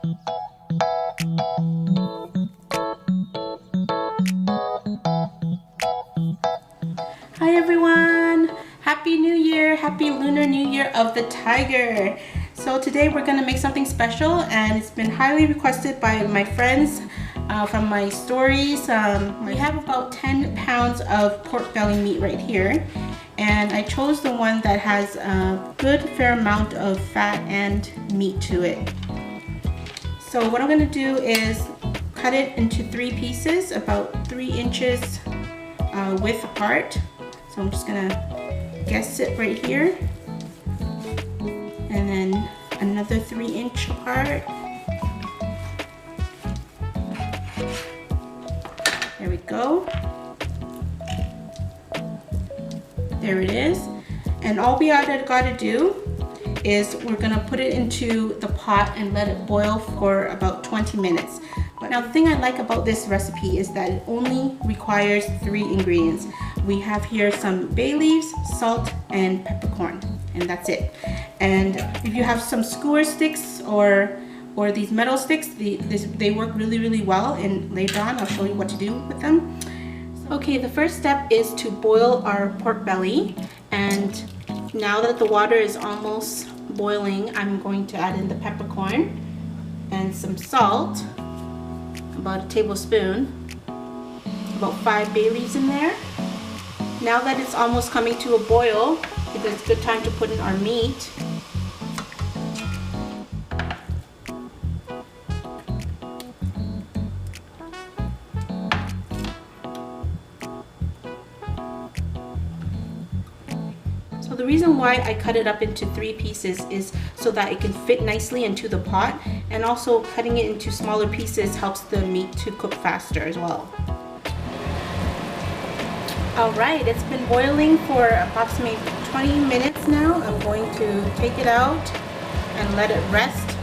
Hi everyone! Happy New Year! Happy Lunar New Year of the Tiger! So today we're going to make something special, and it's been highly requested by my friends from my stories. We have about 10 pounds of pork belly meat right here, and I chose the one that has a good fair amount of fat and meat to it. So what I'm going to do is cut it into 3 pieces, about 3 inches width apart. So I'm just going to guess it right here, and then another 3-inch apart. There we go. There it is. And all we gotta do is we're gonna put it into the pot and let it boil for about 20 minutes. But now the thing I like about this recipe is that it only requires 3 ingredients. We have here some bay leaves, salt, and peppercorn, and that's it. And if you have some skewer sticks or these metal sticks, they work really well, and later on I'll show you what to do with them. Okay, the first step is to boil our pork belly, and now that the water is almost boiling, I'm going to add in the peppercorn and some salt, about a tablespoon, about 5 bay leaves in there. Now that it's almost coming to a boil, it's a good time to put in our meat. So the reason why I cut it up into 3 pieces is so that it can fit nicely into the pot, and also cutting it into smaller pieces helps the meat to cook faster as well. Alright, it's been boiling for approximately 20 minutes now. I'm going to take it out and let it rest.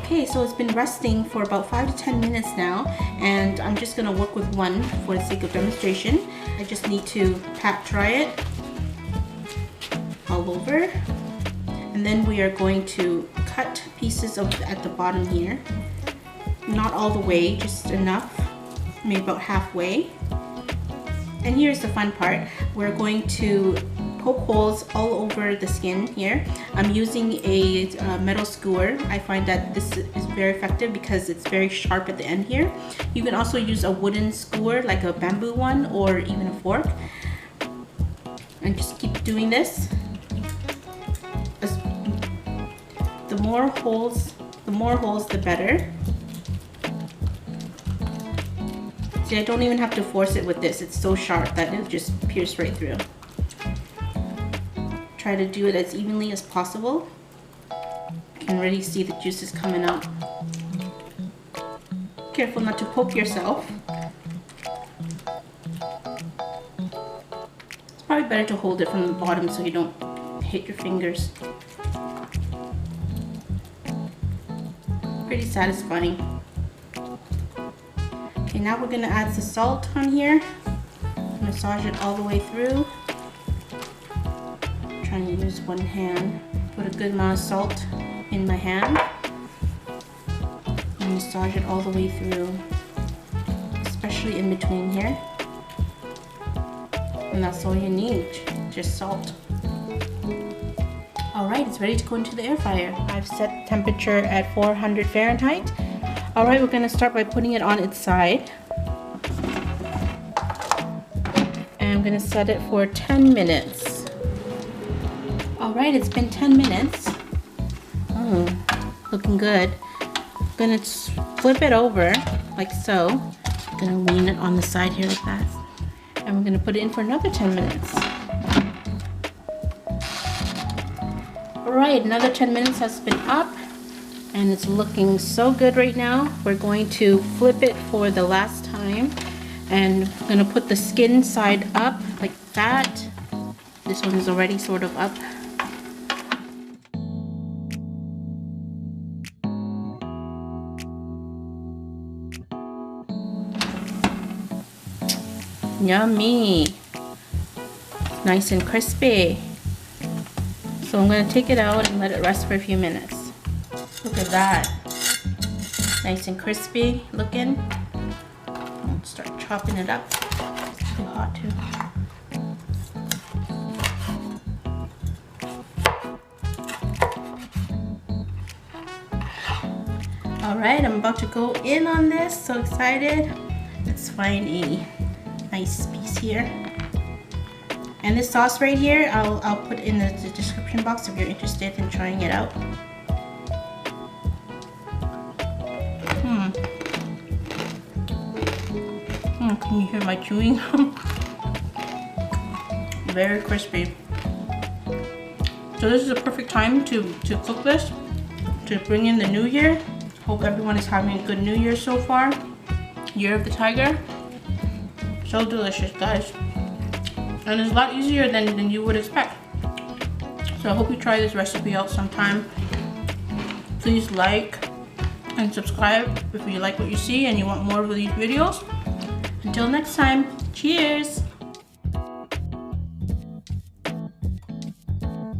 Okay, so it's been resting for about 5 to 10 minutes now, and I'm just going to work with one for the sake of demonstration. I just need to pat dry it all over, and then we are going to cut pieces at the bottom here. Not all the way, just enough, maybe about halfway. And here's the fun part. We're going to poke holes all over the skin here. I'm using a metal skewer. I find that this is very effective because it's very sharp at the end here. You can also use a wooden skewer, like a bamboo one, or even a fork. And just keep doing this. The more holes, the better. See, I don't even have to force it with this. It's so sharp that it'll just pierce right through. Try to do it as evenly as possible. You can already see the juices coming out. Careful not to poke yourself. It's probably better to hold it from the bottom so you don't hit your fingers. Pretty satisfying. Okay, now we're gonna add the salt on here. Massage it all the way through. I'm trying to use one hand. Put a good amount of salt in my hand. And massage it all the way through, especially in between here. And that's all you need, just salt. Alright, it's ready to go into the air fryer. I've set the temperature at 400 Fahrenheit. Alright, we're going to start by putting it on its side. And I'm going to set it for 10 minutes. Alright, it's been 10 minutes. Oh, looking good. I'm going to flip it over like so. I'm going to lean it on the side here like that. And we're going to put it in for another 10 minutes. Alright, another 10 minutes has been up, and it's looking so good right now. We're going to flip it for the last time, and I'm going to put the skin side up like that. This one is already sort of up. Yummy! Nice and crispy. So I'm gonna take it out and let it rest for a few minutes. Look at that. Nice and crispy looking. I'll start chopping it up. It's too hot too. Alright, I'm about to go in on this. So excited. Let's find a nice piece here. And this sauce right here, I'll put in the description box if you're interested in trying it out. Can you hear my chewing? Very crispy. So this is a perfect time to cook this, to bring in the new year. Hope everyone is having a good new year so far. Year of the Tiger. So delicious, guys. And it's a lot easier than you would expect. So I hope you try this recipe out sometime. Please like and subscribe if you like what you see and you want more of these videos. Until next time, cheers!